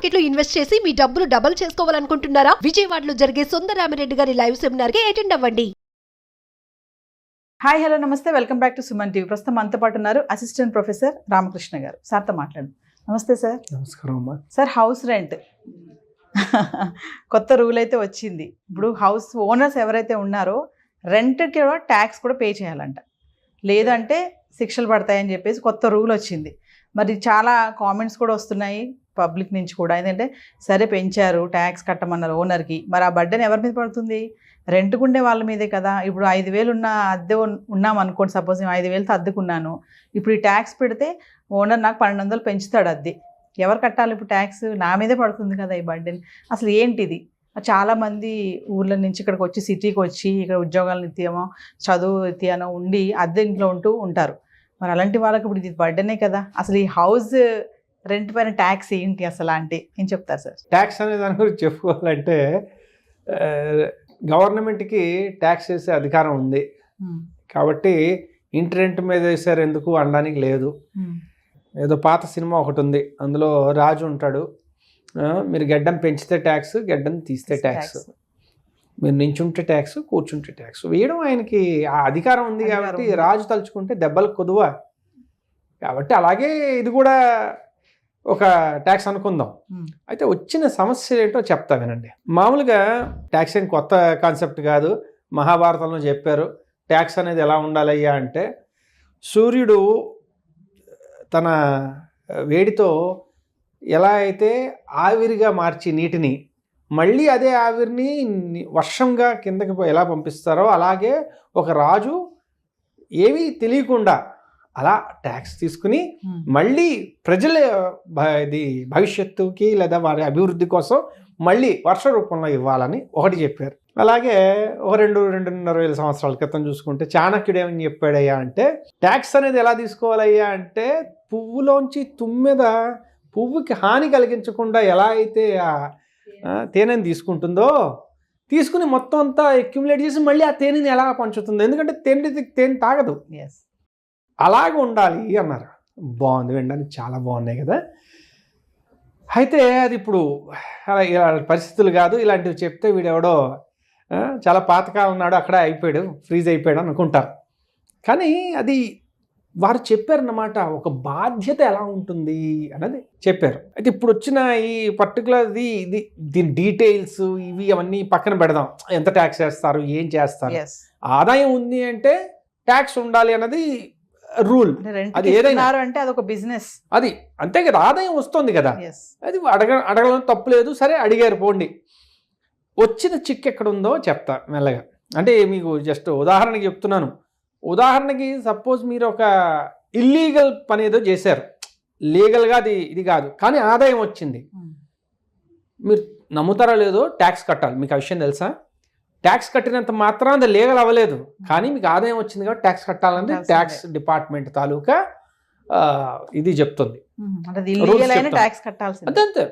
Market లో invest చేసి మీ డబ్బులు డబుల్ చేసుకోవాలనుకుంటున్నారా? విజయవాడలో జరిగే సుందరరామిరెడ్డి గారి లైవ్ సెమినార్ కి అటెండ్ అవ్వండి. హాయ్ హలో నమస్తే, welcome back to Suman TV. ప్రస్తుతం మనతో పాటు ఉన్నారు అసిస్టెంట్ ప్రొఫెసర్ రామకృష్ణ గారు. సార్తో మాట్లాడు. నమస్తే సార్. నమస్కారం అమ్మా. సార్, హౌస్ రెంట్ కొత్త రూల్ అయితే వచ్చింది. ఇప్పుడు హౌస్ ఓనర్స్ ఎవరైతే ఉన్నారో రెంట్కి ట్యాక్స్ కూడా పే చేయాలంట, లేదంటే శిక్షలు పడతాయని చెప్పేసి కొత్త రూల్ వచ్చింది. మరి చాలా కామెంట్స్ కూడా వస్తున్నాయి పబ్లిక్ నుంచి కూడా. ఏంటంటే సరే పెంచారు, ట్యాక్స్ కట్టమన్నారు ఓనర్కి, మరి ఆ బర్డెన్ ఎవరి మీద పడుతుంది? రెంట్కుండే వాళ్ళ మీదే కదా. ఇప్పుడు 5,000 ఉన్న అద్దె ఉన్నాం అనుకోండి, సపోజ్ నేను 5,000తో అద్దెకున్నాను. ఇప్పుడు ఈ ట్యాక్స్ పెడితే ఓనర్ నాకు 1,200 పెంచుతాడు అద్దె. ఎవరు కట్టాలి ఇప్పుడు ట్యాక్స్? నా మీదే పడుతుంది కదా ఈ బర్డెన్. అసలు ఏంటిది? చాలామంది ఊర్ల నుంచి ఇక్కడికి వచ్చి సిటీకి వచ్చి ఇక్కడ ఉద్యోగాల నిత్యమో చదువు నిత్యానో ఉండి అద్దె ఇంట్లో ఉంటారు. మరి అలాంటి వాళ్ళకి ఇప్పుడు ఇది బర్డెనే కదా. అసలు ఈ హౌస్ రెంట్ పైన ట్యాక్స్ ఏంటి అసలు అంటే ఏం చెప్తారు సార్? ట్యాక్స్ అనే దాని గురించి చెప్పుకోవాలంటే గవర్నమెంట్కి ట్యాక్స్ వేసే అధికారం ఉంది కాబట్టి ఇంటి రెంట్ మీద వేసారు ఎందుకు అనడానికి లేదు. ఏదో పాత సినిమా ఒకటి ఉంది, అందులో రాజు ఉంటాడు, మీరు గడ్డం పెంచితే ట్యాక్స్, గడ్డం తీస్తే ట్యాక్స్, మీరు నించుంటే ట్యాక్స్, కూర్చుంటే ట్యాక్స్ వేయడం ఆయనకి ఆ అధికారం ఉంది. కాబట్టి రాజు తలుచుకుంటే దెబ్బలు కొదువ. కాబట్టి అలాగే ఇది కూడా ఒక ట్యాక్స్ అనుకుందాం. అయితే వచ్చిన సమస్య ఏంటో చెప్తా వినండి. మామూలుగా ట్యాక్స్ ఏం కొత్త కాన్సెప్ట్ కాదు, మహాభారతంలో చెప్పారు. ట్యాక్స్ అనేది ఎలా ఉండాలయ్యా అంటే, సూర్యుడు తన వేడితో ఎలా అయితే ఆవిరిగా మార్చి నీటిని మళ్ళీ అదే ఆవిరిని వర్షంగా కిందకి ఎలా పంపిస్తారో, అలాగే ఒక రాజు ఏమీ తెలియకుండా అలా ట్యాక్స్ తీసుకుని మళ్ళీ ప్రజల ఇది భవిష్యత్తుకి లేదా వారి అభివృద్ధి కోసం మళ్ళీ వర్ష రూపంలో ఇవ్వాలని ఒకటి చెప్పారు. అలాగే ఒక 2-2.5 సంవత్సరాల క్రితం చూసుకుంటే చాణక్యుడు ఏమని చెప్పాడయ్యా అంటే, ట్యాక్స్ అనేది ఎలా తీసుకోవాలయ్యా అంటే, పువ్వులోంచి తుమ్మెద పువ్వుకి హాని కలిగించకుండా ఎలా అయితే తేనెని తీసుకుంటుందో, తీసుకుని మొత్తం అంతా అక్యుములేట్ చేసి మళ్ళీ ఆ తేనెని ఎలా పంచుతుందో, ఎందుకంటే తేనె తాగదు, అలాగే ఉండాలి అన్నారు. బాగుంది, వినడానికి చాలా బాగున్నాయి కదా. అయితే అది ఇప్పుడు ఇలా పరిస్థితులు కాదు, ఇలాంటివి చెప్తే వీడెవడో చాలా పాతకాలం నాడు అక్కడే అయిపోయాడు, ఫ్రీజ్ అయిపోయాడు అనుకుంటారు. కానీ అది వారు చెప్పారన్నమాట, ఒక బాధ్యత ఎలా ఉంటుంది అన్నది చెప్పారు. అయితే ఇప్పుడు వచ్చిన ఈ పర్టికులర్ దీని డీటెయిల్స్ ఇవి అవన్నీ పక్కన పెడదాం. ఎంత ట్యాక్స్ వేస్తారు, ఏం చేస్తారు, ఆదాయం ఉంది అంటే ట్యాక్స్ ఉండాలి అన్నది రూల్. అది ఏదైనా అంటే అదొక బిజినెస్, అది అంతే కదా, ఆదాయం వస్తుంది కదా, అది అడగడం తప్పు లేదు. సరే అడిగారు పోండి. వచ్చిన చిక్ ఎక్కడ ఉందో చెప్తా మెల్లగా. అంటే మీకు జస్ట్ ఉదాహరణకి చెప్తున్నాను. ఉదాహరణకి సపోజ్ మీరు ఒక ఇల్లీగల్ పని ఏదో చేశారు, లీగల్గా ఇది కాదు, కానీ ఆదాయం వచ్చింది. మీరు నమ్ముతారా లేదో ట్యాక్స్ కట్టాలి. మీకు ఆ విషయం తెలుసా? ట్యాక్స్ కట్టినంత మాత్రం అది లీగల్ అవ్వలేదు, కానీ మీకు ఆదాయం వచ్చింది కాబట్టి ట్యాక్స్ కట్టాలంటే ట్యాక్స్ డిపార్ట్మెంట్ తాలూకా ఇది చెప్తుంది. అంతే,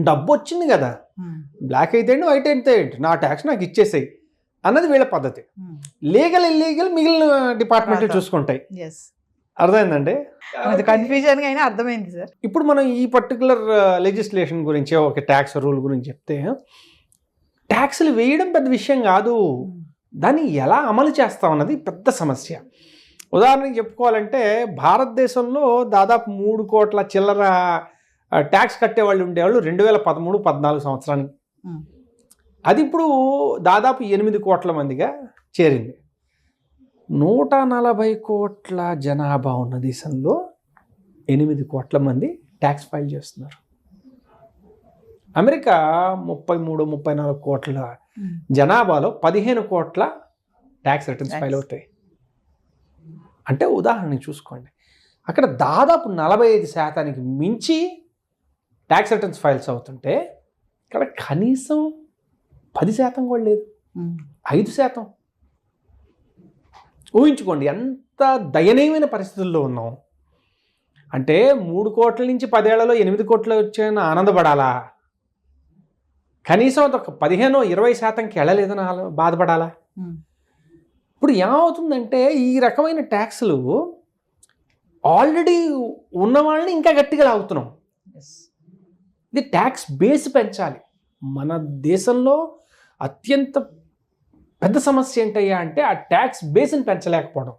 డబ్బు వచ్చింది కదా, బ్లాక్ అయితే ఏంటి వైట్ అయితే ఏంటి, నా ట్యాక్స్ నాకు ఇచ్చేసాయి అన్నది వీళ్ళ పద్ధతి. లీగల్ ఇల్లీగల్ మిగిలిన డిపార్ట్మెంట్లు చూసుకుంటాయి. అర్థమైందండి? కన్ఫ్యూజన్ అయినా అర్థమైంది సార్. ఇప్పుడు మనం ఈ పర్టికులర్ లెజిస్లేషన్ గురించి, ఒక ట్యాక్స్ రూల్ గురించి చెప్తే, ట్యాక్సులు వేయడం పెద్ద విషయం కాదు, దాన్ని ఎలా అమలు చేస్తాం అన్నది పెద్ద సమస్య. ఉదాహరణకి చెప్పుకోవాలంటే, భారతదేశంలో దాదాపు 3 కోట్ల చిల్లర ట్యాక్స్ కట్టేవాళ్ళు ఉండేవాళ్ళు 2013-14 సంవత్సరానికి. అది ఇప్పుడు దాదాపు 8 కోట్ల మందిగా చేరింది. 140 కోట్ల జనాభా ఉన్న దేశంలో 8 కోట్ల మంది ట్యాక్స్ ఫైల్ చేస్తున్నారు. అమెరికా 33-34 కోట్ల జనాభాలో 15 కోట్ల ట్యాక్స్ రిటర్న్స్ ఫైల్ అవుతాయి. అంటే ఉదాహరణకి చూసుకోండి, అక్కడ దాదాపు 45% మించి ట్యాక్స్ రిటర్న్స్ ఫైల్స్ అవుతుంటే, ఇక్కడ కనీసం 10% కూడా లేదు, 5%. ఊహించుకోండి ఎంత దయనీయమైన పరిస్థితుల్లో ఉన్నాం. అంటే 3 కోట్ల నుంచి 10 ఏళ్లలో 8 కోట్లు వచ్చాయని ఆనందపడాలా? కనీసం ఒక 15-20%కి వెళ్ళలేదని బాధపడాలా? ఇప్పుడు ఏమవుతుందంటే, ఈ రకమైన ట్యాక్స్లు ఆల్రెడీ ఉన్న వాళ్ళని ఇంకా గట్టిగా లాగుతున్నాం. ఇది ట్యాక్స్ బేస్ పెంచాలి. మన దేశంలో అత్యంత పెద్ద సమస్య ఏంటయ్యా అంటే ఆ ట్యాక్స్ బేస్ని పెంచలేకపోవడం,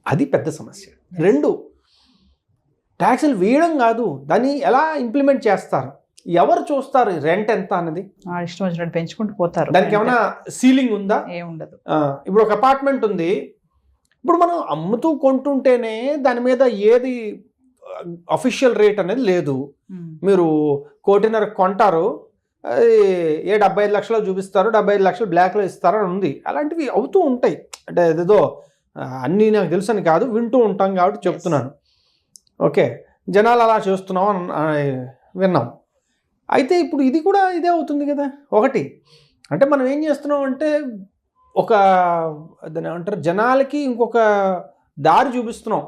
అది పెద్ద సమస్య. 2, ట్యాక్సులు వేయడం కాదు, దాన్ని ఎలా ఇంప్లిమెంట్ చేస్తారు, ఎవరు చూస్తారు, రెంట్ ఎంత అన్నది ఇష్టం వచ్చినట్టు పెంచుకుంటూ పోతారు. దానికి ఏమైనా సీలింగ్ ఉందా? ఏముండదు. ఇప్పుడు ఒక అపార్ట్మెంట్ ఉంది, ఇప్పుడు మనం అమ్ముతూ కొంటుంటేనే దాని మీద ఏది అఫీషియల్ రేట్ అనేది లేదు. మీరు 1.5 కోటి కొంటారు, అది 75 లక్షలు చూపిస్తారు, 75 లక్షలు బ్లాక్లో ఇస్తారని ఉంది. అలాంటివి అవుతూ ఉంటాయి. అంటే ఏదేదో అన్నీ నాకు తెలుసు అని కాదు, వింటూ ఉంటాం కాబట్టి చెప్తున్నాను. ఓకే, జనాలు అలా చేస్తున్నాం అని విన్నాం. అయితే ఇప్పుడు ఇది కూడా ఇదే అవుతుంది కదా. ఒకటి అంటే మనం ఏం చేస్తున్నాం అంటే ఒక దాన్ని ఏమంటారు, జనాలకి ఇంకొక దారి చూపిస్తున్నాం.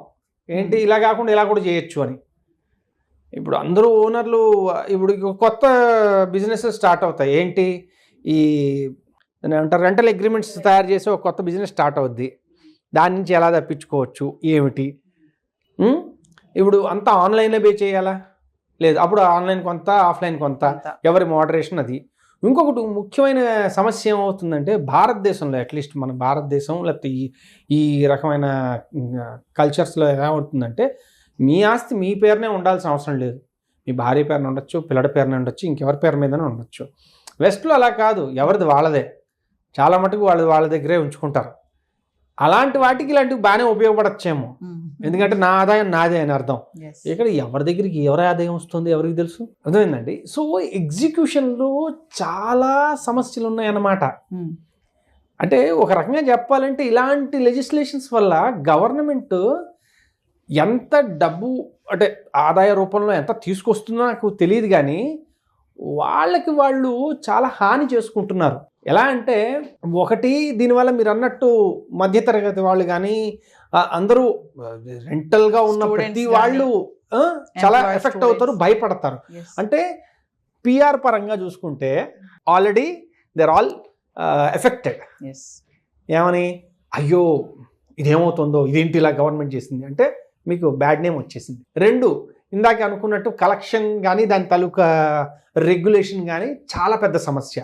ఏంటి, ఇలా కాకుండా ఇలా కూడా చేయొచ్చు అని. ఇప్పుడు అందరూ ఓనర్లు ఇప్పుడు కొత్త బిజినెస్ స్టార్ట్ అవుతాయి. ఏంటి, ఈ దాన్ని ఏమంటారు, రెంటల్ అగ్రిమెంట్స్ తయారు చేసి ఒక కొత్త బిజినెస్ స్టార్ట్ అవుద్ది. దాని నుంచి ఎలా తప్పించుకోవచ్చు ఏమిటి. ఇప్పుడు అంతా ఆన్లైన్లో పే చేయాలా? లేదు, అప్పుడు ఆన్లైన్ కొంత, ఆఫ్లైన్ కొంత, ఎవరి మోడరేషన్ అది. ఇంకొకటి ముఖ్యమైన సమస్య ఏమవుతుందంటే భారతదేశంలో, అట్లీస్ట్ మన భారతదేశం లేకపోతే ఈ రకమైన కల్చర్స్లో ఎలా ఉంటుందంటే మీ ఆస్తి మీ పేరునే ఉండాల్సిన అవసరం లేదు. మీ భార్య పేరున ఉండొచ్చు, పిల్లడి పేరున ఉండొచ్చు, ఇంకెవరి పేరు మీదనే ఉండొచ్చు. వెస్ట్లో అలా కాదు, ఎవరిది వాళ్ళదే. చాలా మటుకు వాళ్ళ దగ్గరే ఉంచుకుంటారు. అలాంటి వాటికి ఇలాంటివి బాగానే ఉపయోగపడచ్చేమో, ఎందుకంటే నా ఆదాయం నాదే అని అర్థం. ఇక్కడ ఎవరి దగ్గరికి ఎవరి ఆదాయం వస్తుంది ఎవరికి తెలుసు, అర్థమైందండి. సో ఎగ్జిక్యూషన్లో చాలా సమస్యలు ఉన్నాయన్నమాట. అంటే ఒక రకంగా చెప్పాలంటే ఇలాంటి లెజిస్లేషన్స్ వల్ల గవర్నమెంట్ ఎంత డబ్బు అంటే ఆదాయ రూపంలో ఎంత తీసుకొస్తుందో నాకు తెలియదు, కానీ వాళ్ళకి వాళ్ళు చాలా హాని చేసుకుంటున్నారు. ఎలా అంటే ఒకటి, దీనివల్ల మీరు అన్నట్టు మధ్యతరగతి వాళ్ళు కానీ అందరూ రెంటల్గా ఉన్న ప్రతి వాళ్ళు చాలా ఎఫెక్ట్ అవుతారు, భయపడతారు. అంటే పిఆర్ పరంగా చూసుకుంటే ఆల్రెడీ దేర్ ఆల్ ఎఫెక్టెడ్. ఏమని, అయ్యో ఇదేమవుతుందో, ఇదేంటి ఇలా గవర్నమెంట్ చేసింది అంటే మీకు బ్యాడ్ నేమ్ వచ్చేసింది. 2, ఇందాక అనుకున్నట్టు కలెక్షన్ కానీ దాని తాలూకా రెగ్యులేషన్ కానీ చాలా పెద్ద సమస్య.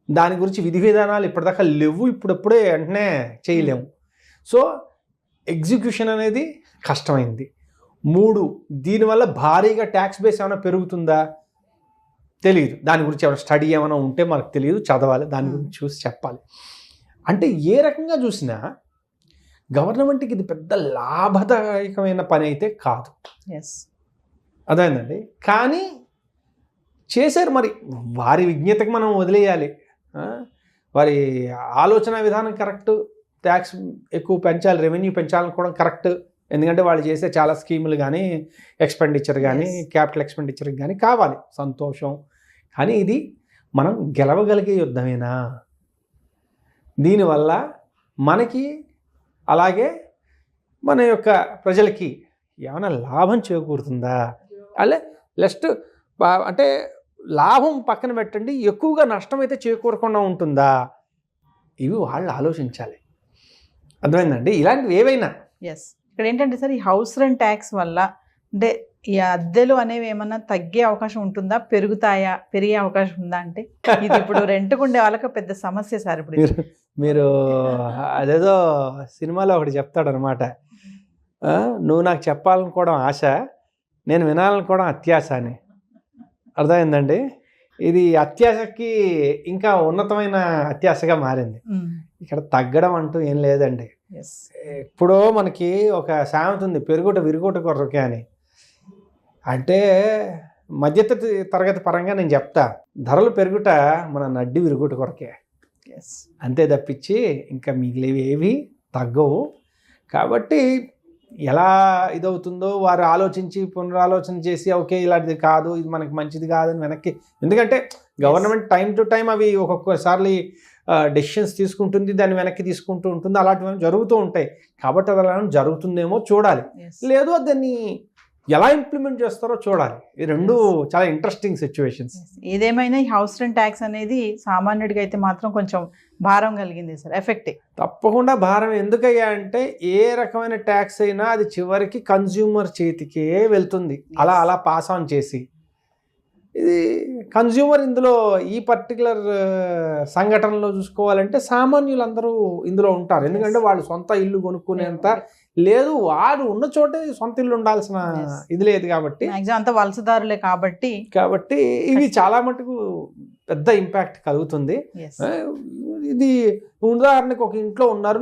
దాని గురించి విధి విధానాలు ఇప్పటిదాకా లేవు, ఇప్పుడప్పుడే వెంటనే చేయలేము. సో ఎగ్జిక్యూషన్ అనేది కష్టమైంది. 3, దీనివల్ల భారీగా ట్యాక్స్ బేస్ ఏమైనా పెరుగుతుందా తెలియదు. దాని గురించి ఏమైనా స్టడీ ఏమైనా ఉంటే మనకు తెలియదు, చదవాలి, దాని గురించి చూసి చెప్పాలి. అంటే ఏ రకంగా చూసినా గవర్నమెంట్కి ఇది పెద్ద లాభదాయకమైన పని అయితే కాదు. అదేనండి, కానీ చేశారు. మరి వారి విజ్ఞతకు మనం వదిలేయాలి. వారి ఆలోచన విధానం కరెక్ట్, ట్యాక్స్ ఎక్కువ పెంచాలి, రెవెన్యూ పెంచాలనుకోవడం కరెక్ట్. ఎందుకంటే వాళ్ళు చేసే చాలా స్కీములు కానీ ఎక్స్పెండిచర్ కానీ క్యాపిటల్ ఎక్స్పెండిచర్ కానీ కావాలి, సంతోషం. కానీ ఇది మనం గెలవగలిగే యుద్ధమేనా? దీనివల్ల మనకి అలాగే మన యొక్క ప్రజలకి ఏమైనా లాభం చేకూరుతుందా? అలా లెస్ట్ అంటే లాభం పక్కన పెట్టండి, ఎక్కువగా నష్టం అయితే చేకూరకుండా ఉంటుందా? ఇవి వాళ్ళు ఆలోచించాలి. అర్థమైందండి, ఇలాంటివి ఏవైనా. ఇక్కడ ఏంటంటే సార్, ఈ హౌస్ రెంట్ ట్యాక్స్ వల్ల అంటే ఈ అద్దెలు అనేవి ఏమన్నా తగ్గే అవకాశం ఉంటుందా, పెరుగుతాయా, పెరిగే అవకాశం ఉందా? అంటే ఇది ఇప్పుడు రెంట్కు ఉండే వాళ్ళకి పెద్ద సమస్య సార్. ఇప్పుడు మీరు అదేదో సినిమాలో ఒకటి చెప్తాడనమాట, నువ్వు నాకు చెప్పాలనుకోవడం ఆశ, నేను వినాలనుకోవడం అత్యాశ అని. అర్థమైందండి, ఇది అత్యాశకి ఇంకా ఉన్నతమైన అత్యాశగా మారింది. ఇక్కడ తగ్గడం అంటూ ఏం లేదండి. ఎప్పుడో మనకి ఒక సామెత ఉంది, పెరుగుట విరుగుట కొరకే అని. అంటే మధ్య తరగతి పరంగా నేను చెప్తా, ధరలు పెరుగుట మన నడ్డి విరుగుట కొరకే, అంతే తప్పించి ఇంకా మిగిలివి ఏవి తగ్గవు. కాబట్టి ఎలా ఇదవుతుందో వారు ఆలోచించి పునరాలోచన చేసి ఓకే ఇలాంటిది కాదు, ఇది మనకి మంచిది కాదని వెనక్కి, ఎందుకంటే గవర్నమెంట్ టైం టు టైం అవి ఒక్కొక్కసారి డెసిషన్స్ తీసుకుంటుంది, దాన్ని వెనక్కి తీసుకుంటూ ఉంటుంది, అలాంటివి జరుగుతూ ఉంటాయి. కాబట్టి అది అలా జరుగుతుందేమో చూడాలి, లేదు దాన్ని ఎలా ఇంప్లిమెంట్ చేస్తారో చూడాలి. ఈ రెండు చాలా ఇంట్రెస్టింగ్ సిచ్యువేషన్స్. ఏదేమైనా ఈ హౌస్ రెంట్ ట్యాక్స్ అనేది సామాన్యుడికి అయితే మాత్రం కొంచెం భారం కలిగింది సార్, ఎఫెక్ట్. తప్పకుండా భారం. ఎందుకయ్యా అంటే ఏ రకమైన ట్యాక్స్ అయినా అది చివరికి కన్జ్యూమర్ చేతికే వెళ్తుంది, అలా పాస్ ఆన్ చేసి. ఇది కన్జ్యూమర్ ఇందులో ఈ పర్టికులర్ సంఘటనలో చూసుకోవాలంటే సామాన్యులందరూ ఇందులో ఉంటారు. ఎందుకంటే వాళ్ళు సొంత ఇల్లు కొనుక్కునేంత లేదు, వాడు ఉన్న చోటే సొంత ఇల్లు ఉండాల్సిన ఇది లేదు కాబట్టి అంత వలసదారులే కాబట్టి ఇవి చాలా మటుకు పెద్ద ఇంపాక్ట్ కలుగుతుంది. ఇది ఉదాహరణకు ఒక ఇంట్లో ఉన్నారు,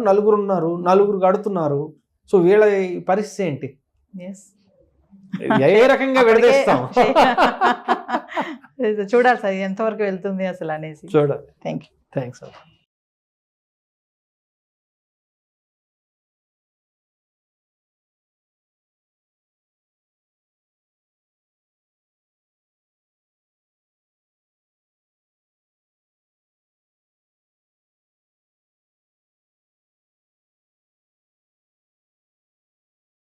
నలుగురు కడుతున్నారు. సో వీళ్ళ పరిస్థితి ఏంటి, ఏ రకంగా విడదీస్తాం చూడాలి సార్ ఎంతవరకు వెళ్తుంది అసలు అనేసి. చూడాలి. థ్యాంక్స్.